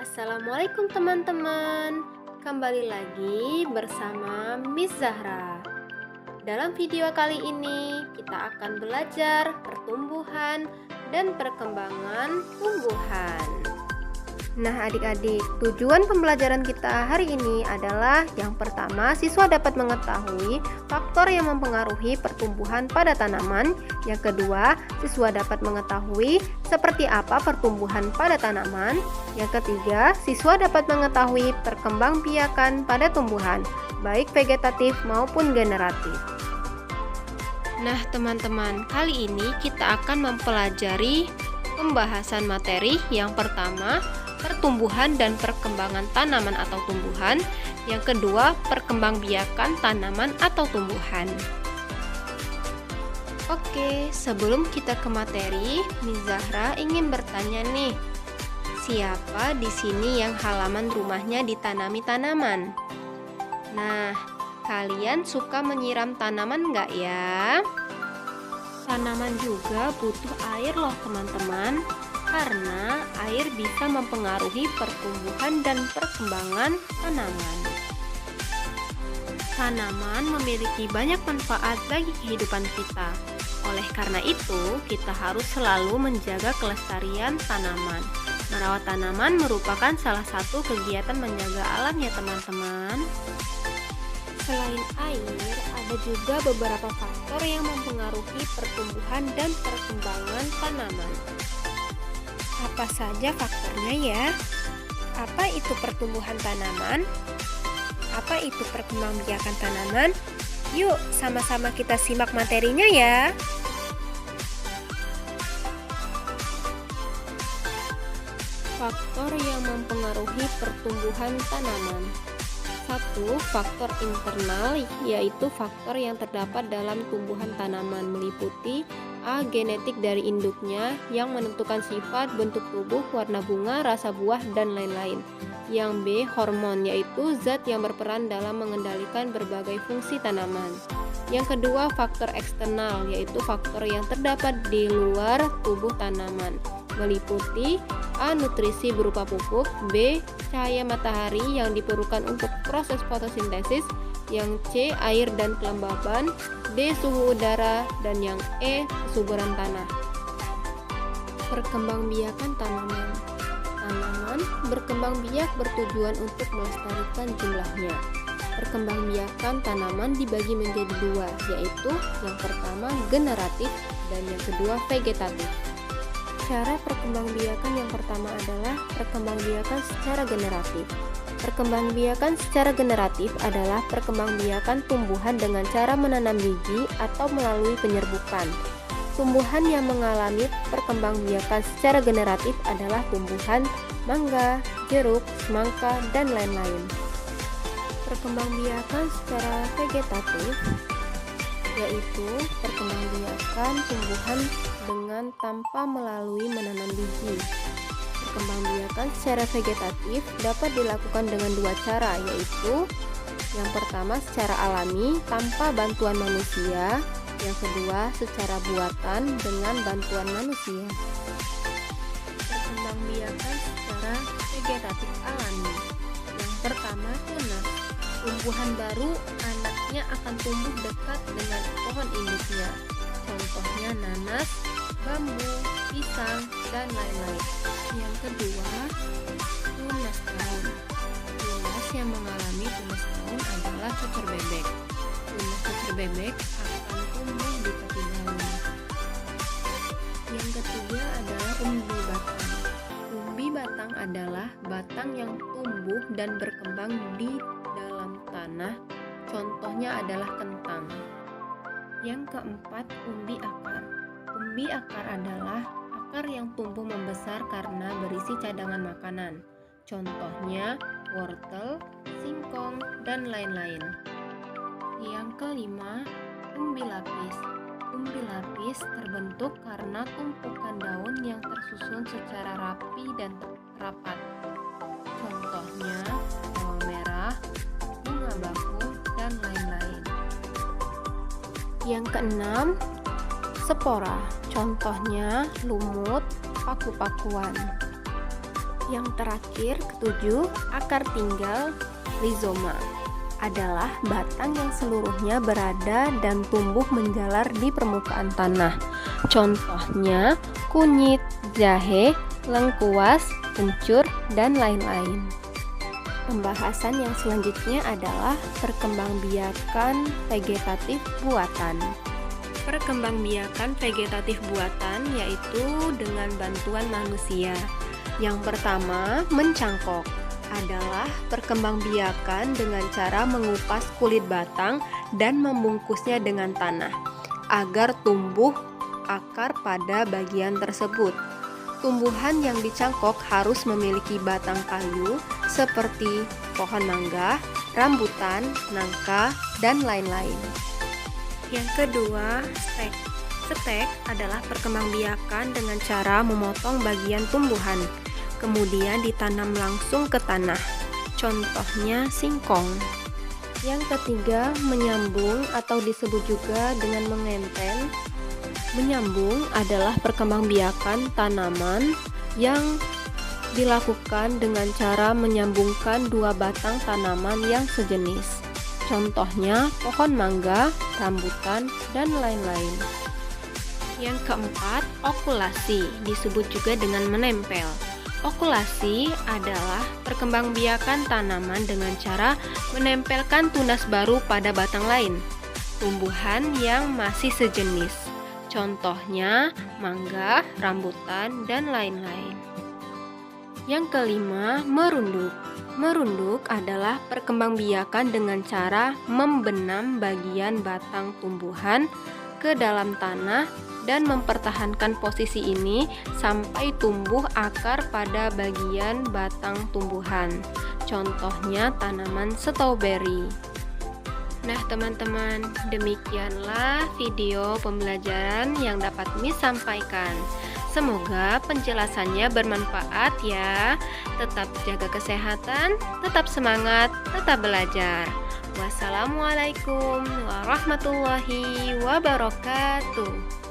Assalamualaikum teman-teman. Kembali lagi bersama Miss Zahra. Dalam video kali ini kita akan belajar pertumbuhan dan perkembangan tumbuhan. Nah adik-adik, tujuan pembelajaran kita hari ini adalah yang pertama, siswa dapat mengetahui faktor yang mempengaruhi pertumbuhan pada tanaman. Yang kedua, siswa dapat mengetahui seperti apa pertumbuhan pada tanaman. Yang ketiga, siswa dapat mengetahui perkembangbiakan pada tumbuhan, baik vegetatif maupun generatif. Nah teman-teman, kali ini kita akan mempelajari pembahasan materi yang pertama, pertumbuhan dan perkembangan tanaman atau tumbuhan. Yang kedua, perkembangbiakan tanaman atau tumbuhan. Oke, sebelum kita ke materi, Miss Zahra ingin bertanya nih, siapa di sini yang halaman rumahnya ditanami tanaman? Nah, kalian suka menyiram tanaman nggak ya? Tanaman juga butuh air loh teman-teman, karena air bisa mempengaruhi pertumbuhan dan perkembangan tanaman. Tanaman memiliki banyak manfaat bagi kehidupan kita. Oleh karena itu, kita harus selalu menjaga kelestarian tanaman. Merawat tanaman merupakan salah satu kegiatan menjaga alam ya teman-teman. Selain air, ada juga beberapa faktor yang mempengaruhi pertumbuhan dan perkembangan tanaman. Apa saja faktornya ya? Apa itu pertumbuhan tanaman? Apa itu perkembangbiakan tanaman? Yuk, sama-sama kita simak materinya ya. Faktor yang mempengaruhi pertumbuhan tanaman. 1. Faktor internal, yaitu faktor yang terdapat dalam tumbuhan tanaman, meliputi A. Genetik dari induknya yang menentukan sifat, bentuk tubuh, warna bunga, rasa buah, dan lain-lain. Yang B. Hormon, yaitu zat yang berperan dalam mengendalikan berbagai fungsi tanaman. Yang kedua, faktor eksternal, yaitu faktor yang terdapat di luar tubuh tanaman, meliputi A. Nutrisi berupa pupuk, B. Cahaya matahari yang diperlukan untuk proses fotosintesis, yang C. Air dan kelembaban, D. Suhu udara, dan yang E. Kesuburan tanah. Perkembangbiakan tanaman. Tanaman berkembang biak bertujuan untuk melestarikan jumlahnya. Perkembangbiakan tanaman dibagi menjadi dua, yaitu yang pertama generatif dan yang kedua vegetatif. Cara perkembangbiakan yang pertama adalah perkembangbiakan secara generatif. Perkembangbiakan secara generatif adalah perkembangbiakan tumbuhan dengan cara menanam biji atau melalui penyerbukan. Tumbuhan yang mengalami perkembangbiakan secara generatif adalah tumbuhan mangga, jeruk, semangka, dan lain-lain. Perkembangbiakan secara vegetatif yaitu perkembangbiakan tumbuhan dengan tanpa melalui menanam biji. Perkembangbiakan secara vegetatif dapat dilakukan dengan dua cara, yaitu yang pertama secara alami tanpa bantuan manusia, yang kedua secara buatan dengan bantuan manusia. Perkembangbiakan secara vegetatif alami. Yang pertama tunas. Tumbuhan baru anaknya akan tumbuh dekat dengan pohon induknya. Contohnya nanas, bambu, pisang, dan lain-lain. Yang kedua, tunas daun. Tunas yang mengalami tunas daun adalah cocor bebek. Tunas cocor bebek akan tumbuh di tepi daun. Yang ketiga adalah umbi batang. Umbi batang adalah batang yang tumbuh dan berkembang di dalam tanah. Contohnya adalah kentang. Yang keempat, umbi akar. Umbi akar adalah akar yang tumbuh membesar karena berisi cadangan makanan. Contohnya wortel, singkong, dan lain-lain. Yang kelima, umbi lapis. Umbi lapis terbentuk karena tumpukan daun yang tersusun secara rapi dan rapat. Contohnya bawang merah, bunga bakung, dan lain-lain. Yang keenam, spora. Contohnya lumut, paku-pakuan. Yang terakhir, ketujuh, akar tinggal rizoma adalah batang yang seluruhnya berada dan tumbuh menjalar di permukaan tanah. Contohnya kunyit, jahe, lengkuas, kencur, dan lain-lain. Pembahasan yang selanjutnya adalah perkembangbiakan vegetatif buatan. Perkembangbiakan vegetatif buatan yaitu dengan bantuan manusia. Yang pertama, mencangkok adalah perkembangbiakan dengan cara mengupas kulit batang dan membungkusnya dengan tanah agar tumbuh akar pada bagian tersebut. Tumbuhan yang dicangkok harus memiliki batang kayu seperti pohon mangga, rambutan, nangka, dan lain-lain. Yang kedua, stek. Stek adalah perkembangbiakan dengan cara memotong bagian tumbuhan, kemudian ditanam langsung ke tanah. Contohnya singkong. Yang ketiga, menyambung atau disebut juga dengan mengentel. Menyambung adalah perkembangbiakan tanaman yang dilakukan dengan cara menyambungkan dua batang tanaman yang sejenis. Contohnya pohon mangga, rambutan, dan lain-lain. Yang keempat, okulasi, disebut juga dengan menempel. Okulasi adalah perkembangbiakan tanaman dengan cara menempelkan tunas baru pada batang lain, tumbuhan yang masih sejenis. Contohnya mangga, rambutan, dan lain-lain. Yang kelima, merunduk. Merunduk adalah perkembangbiakan dengan cara membenam bagian batang tumbuhan ke dalam tanah dan mempertahankan posisi ini sampai tumbuh akar pada bagian batang tumbuhan. Contohnya tanaman stroberi. Nah teman-teman, demikianlah video pembelajaran yang dapat Miss sampaikan. Semoga penjelasannya bermanfaat ya. Tetap jaga kesehatan, tetap semangat, tetap belajar. Wassalamualaikum warahmatullahi wabarakatuh.